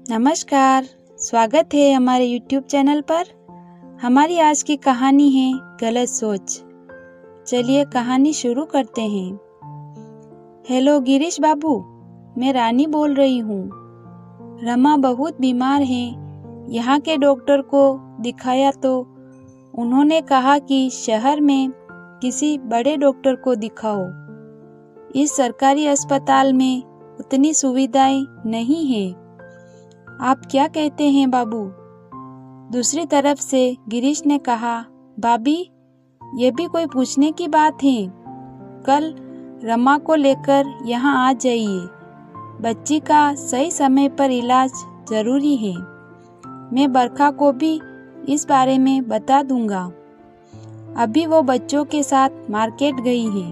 नमस्कार, स्वागत है हमारे YouTube चैनल पर। हमारी आज की कहानी है गलत सोच। चलिए कहानी शुरू करते हैं। हेलो गिरीश बाबू, मैं रानी बोल रही हूँ। रमा बहुत बीमार है। यहाँ के डॉक्टर को दिखाया तो उन्होंने कहा कि शहर में किसी बड़े डॉक्टर को दिखाओ। इस सरकारी अस्पताल में उतनी सुविधाएं नहीं है। आप क्या कहते हैं बाबू? दूसरी तरफ से गिरीश ने कहा, भाभी, ये भी कोई पूछने की बात है? कल रमा को लेकर यहाँ आ जाइए। बच्ची का सही समय पर इलाज जरूरी है। मैं बरखा को भी इस बारे में बता दूंगा। अभी वो बच्चों के साथ मार्केट गई है।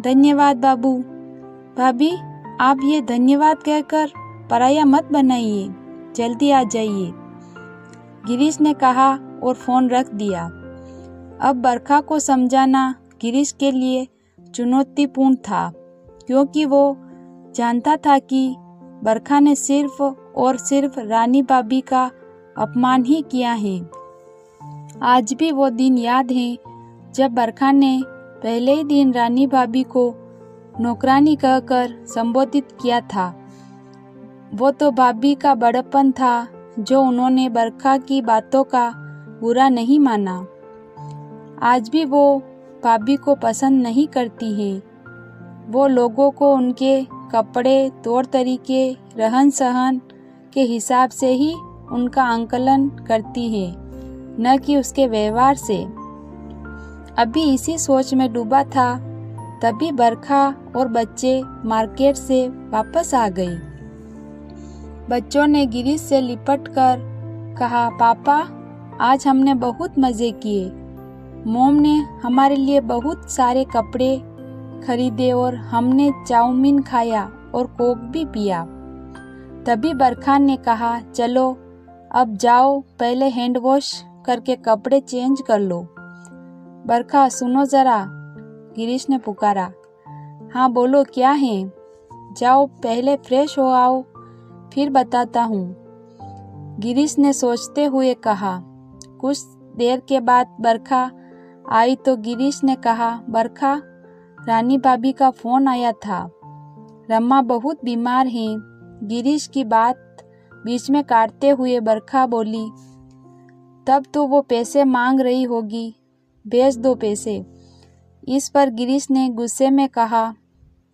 धन्यवाद बाबू। भाभी, आप ये धन्यवाद कहकर पराया मत बनाइए, जल्दी आ जाइए, गिरीश ने कहा और फोन रख दिया। अब बरखा को समझाना गिरीश के लिए चुनौतीपूर्ण था, क्योंकि वो जानता था कि बरखा ने सिर्फ और सिर्फ रानी भाभी का अपमान ही किया है। आज भी वो दिन याद है जब बरखा ने पहले ही दिन रानी भाभी को नौकरानी कहकर संबोधित किया था। वो तो भाभी का बड़प्पन था जो उन्होंने बरखा की बातों का बुरा नहीं माना। आज भी वो भाभी को पसंद नहीं करती है। वो लोगों को उनके कपड़े, तौर तरीके, रहन सहन के हिसाब से ही उनका आंकलन करती है, न कि उसके व्यवहार से। अभी इसी सोच में डूबा था, तभी बरखा और बच्चे मार्केट से वापस आ गए। बच्चों ने गिरीश से लिपटकर कहा, पापा, आज हमने बहुत मज़े किए। मोम ने हमारे लिए बहुत सारे कपड़े खरीदे और हमने चाउमीन खाया और कोक भी पिया। तभी बरखा ने कहा, चलो अब जाओ, पहले हैंड वॉश करके कपड़े चेंज कर लो। बरखा, सुनो ज़रा, गिरीश ने पुकारा। हाँ बोलो, क्या है? जाओ पहले फ्रेश हो आओ, फिर बताता हूँ, गिरीश ने सोचते हुए कहा। कुछ देर के बाद बरखा आई तो गिरीश ने कहा, बरखा, रानी भाभी का फोन आया था। रमा बहुत बीमार है। गिरीश की बात बीच में काटते हुए बरखा बोली, तब तो वो पैसे मांग रही होगी, भेज दो पैसे। इस पर गिरीश ने गुस्से में कहा,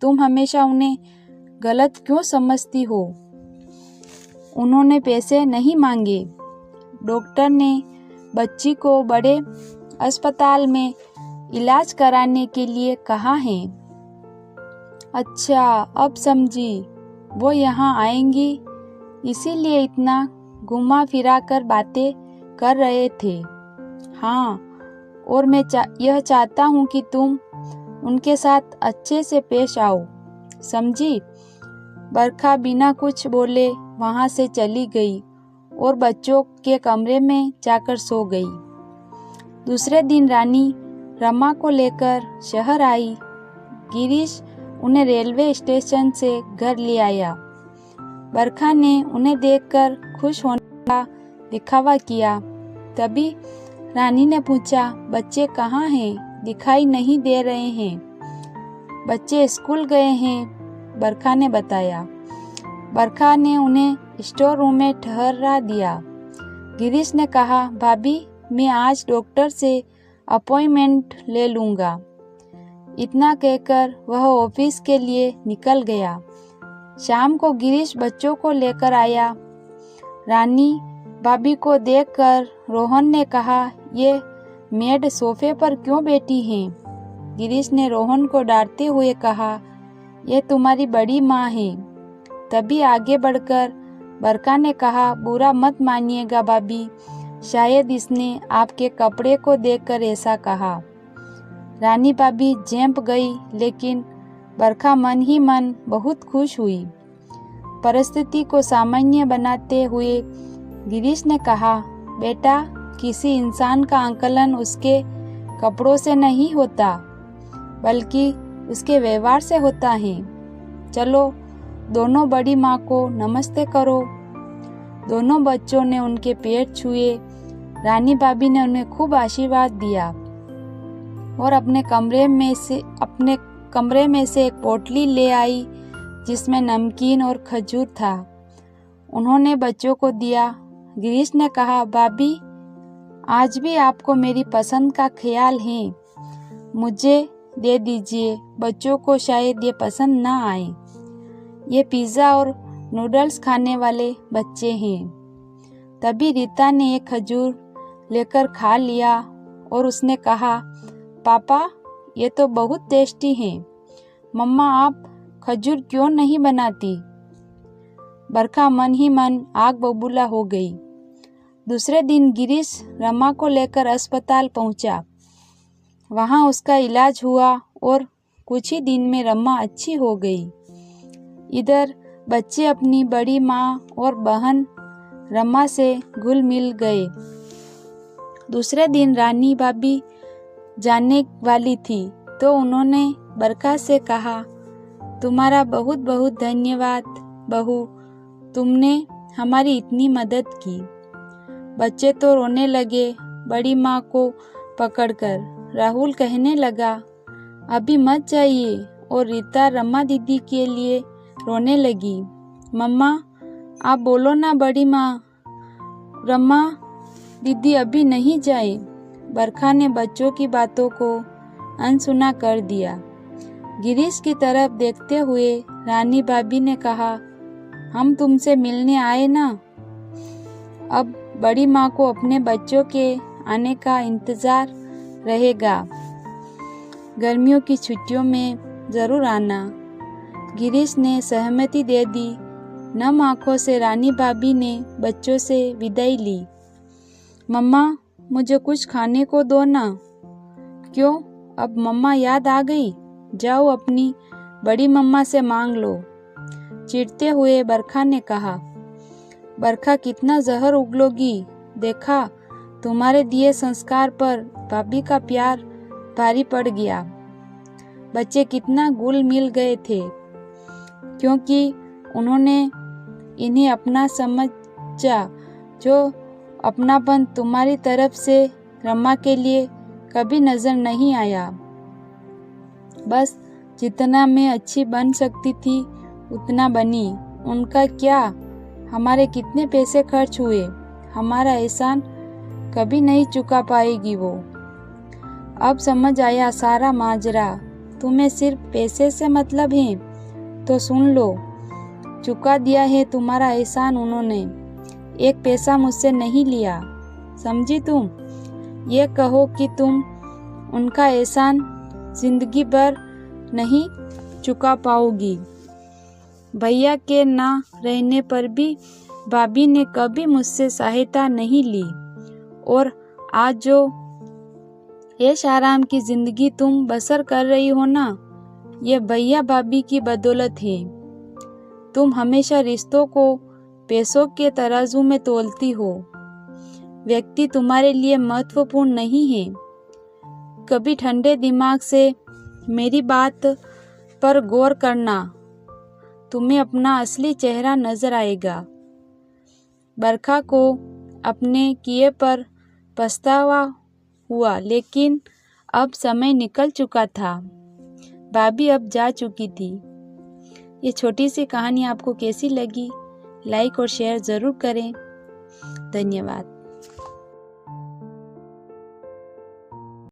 तुम हमेशा उन्हें गलत क्यों समझती हो? उन्होंने पैसे नहीं मांगे। डॉक्टर ने बच्ची को बड़े अस्पताल में इलाज कराने के लिए कहा है। अच्छा, अब समझी। वो यहाँ आएंगी इसीलिए इतना घुमा फिरा कर बातें कर रहे थे। हाँ, और मैं यह चाहता हूँ कि तुम उनके साथ अच्छे से पेश आओ, समझी? बरखा बिना कुछ बोले वहाँ से चली गई और बच्चों के कमरे में जाकर सो गई। दूसरे दिन रानी रमा को लेकर शहर आई। गिरीश उन्हें रेलवे स्टेशन से घर ले आया। बरखा ने उन्हें देखकर खुश होने का दिखावा किया। तभी रानी ने पूछा, बच्चे कहाँ हैं? दिखाई नहीं दे रहे हैं। बच्चे स्कूल गए हैं, बरखा ने बताया। बरखा ने उन्हें स्टोर रूम में ठहरा दिया। गिरीश ने कहा, भाभी, मैं आज डॉक्टर से अपॉइंटमेंट ले लूँगा। इतना कहकर वह ऑफिस के लिए निकल गया। शाम को गिरीश बच्चों को लेकर आया। रानी भाभी को देखकर रोहन ने कहा, ये मेड सोफे पर क्यों बैठी हैं? गिरीश ने रोहन को डांटते हुए कहा, यह तुम्हारी बड़ी माँ है। तभी आगे बढ़कर बरखा ने कहा, बुरा मत मानिएगा भाभी, शायद इसने आपके कपड़े को देखकर ऐसा कहा। रानी भाभी झेंप गई, लेकिन बरखा मन ही मन बहुत खुश हुई। परिस्थिति को सामान्य बनाते हुए गिरीश ने कहा, बेटा, किसी इंसान का आकलन उसके कपड़ों से नहीं होता, बल्कि उसके व्यवहार से होता है। चलो दोनों बड़ी माँ को नमस्ते करो। दोनों बच्चों ने उनके पैर छुए। रानी भाभी ने उन्हें खूब आशीर्वाद दिया और अपने कमरे में से एक पोटली ले आई जिसमें नमकीन और खजूर था। उन्होंने बच्चों को दिया। गिरीश ने कहा, भाभी, आज भी आपको मेरी पसंद का ख्याल है, मुझे दे दीजिए। बच्चों को शायद ये पसंद ना आए, ये पिज़्ज़ा और नूडल्स खाने वाले बच्चे हैं। तभी रीता ने एक खजूर लेकर खा लिया और उसने कहा, पापा, ये तो बहुत टेस्टी है। मम्मा, आप खजूर क्यों नहीं बनाती? बरखा मन ही मन आग बबूला हो गई। दूसरे दिन गिरीश रमा को लेकर अस्पताल पहुंचा। वहां उसका इलाज हुआ और कुछ ही दिन में रमा अच्छी हो गई। इधर बच्चे अपनी बड़ी माँ और बहन रमा से घुल मिल गए। दूसरे दिन रानी भाभी जाने वाली थी तो उन्होंने बरखा से कहा, तुम्हारा बहुत बहुत धन्यवाद बहू, तुमने हमारी इतनी मदद की। बच्चे तो रोने लगे। बड़ी माँ को पकड़कर राहुल कहने लगा, अभी मत जाइए, और रीता रमा दीदी के लिए रोने लगी। मम्मा, आप बोलो ना बड़ी माँ, रमा दीदी अभी नहीं जाए। बरखा ने बच्चों की बातों को अनसुना कर दिया। गिरीश की तरफ देखते हुए रानी भाभी ने कहा, हम तुमसे मिलने आए ना। अब बड़ी माँ को अपने बच्चों के आने का इंतज़ार रहेगा। गर्मियों की छुट्टियों में ज़रूर आना। गिरीश ने सहमति दे दी। नम आँखों से रानी भाभी ने बच्चों से विदाई ली। मम्मा, मुझे कुछ खाने को दो ना। क्यों, अब मम्मा याद आ गई? जाओ अपनी बड़ी मम्मा से मांग लो, चिढ़ते हुए बरखा ने कहा। बरखा, कितना जहर उगलोगी। देखा, तुम्हारे दिए संस्कार पर भाभी का प्यार भारी पड़ गया। बच्चे कितना घुल मिल गए थे क्योंकि उन्होंने इन्हें अपना समझा। जो अपनापन तुम्हारी तरफ से रमा के लिए कभी नजर नहीं आया। बस जितना मैं अच्छी बन सकती थी उतना बनी। उनका क्या, हमारे कितने पैसे खर्च हुए, हमारा एहसान कभी नहीं चुका पाएगी वो। अब समझ आया सारा माजरा। तुम्हें सिर्फ पैसे से मतलब है तो सुन लो, चुका दिया है तुम्हारा एहसान उन्होंने। एक पैसा मुझसे नहीं लिया, समझी तुम? ये कहो कि तुम उनका एहसान जिंदगी भर नहीं चुका पाओगी। भैया के ना रहने पर भी भाभी ने कभी मुझसे सहायता नहीं ली, और आज जो ऐश आराम की जिंदगी तुम बसर कर रही हो ना, ये भैया भाभी की बदौलत है। तुम हमेशा रिश्तों को पैसों के तराजू में तोलती हो। व्यक्ति तुम्हारे लिए महत्वपूर्ण नहीं है। कभी ठंडे दिमाग से मेरी बात पर गौर करना, तुम्हें अपना असली चेहरा नजर आएगा। बरखा को अपने किए पर पछतावा हुआ, लेकिन अब समय निकल चुका था। भाभी अब जा चुकी थी। ये छोटी सी कहानी आपको कैसी लगी? लाइक और शेयर ज़रूर करें। धन्यवाद।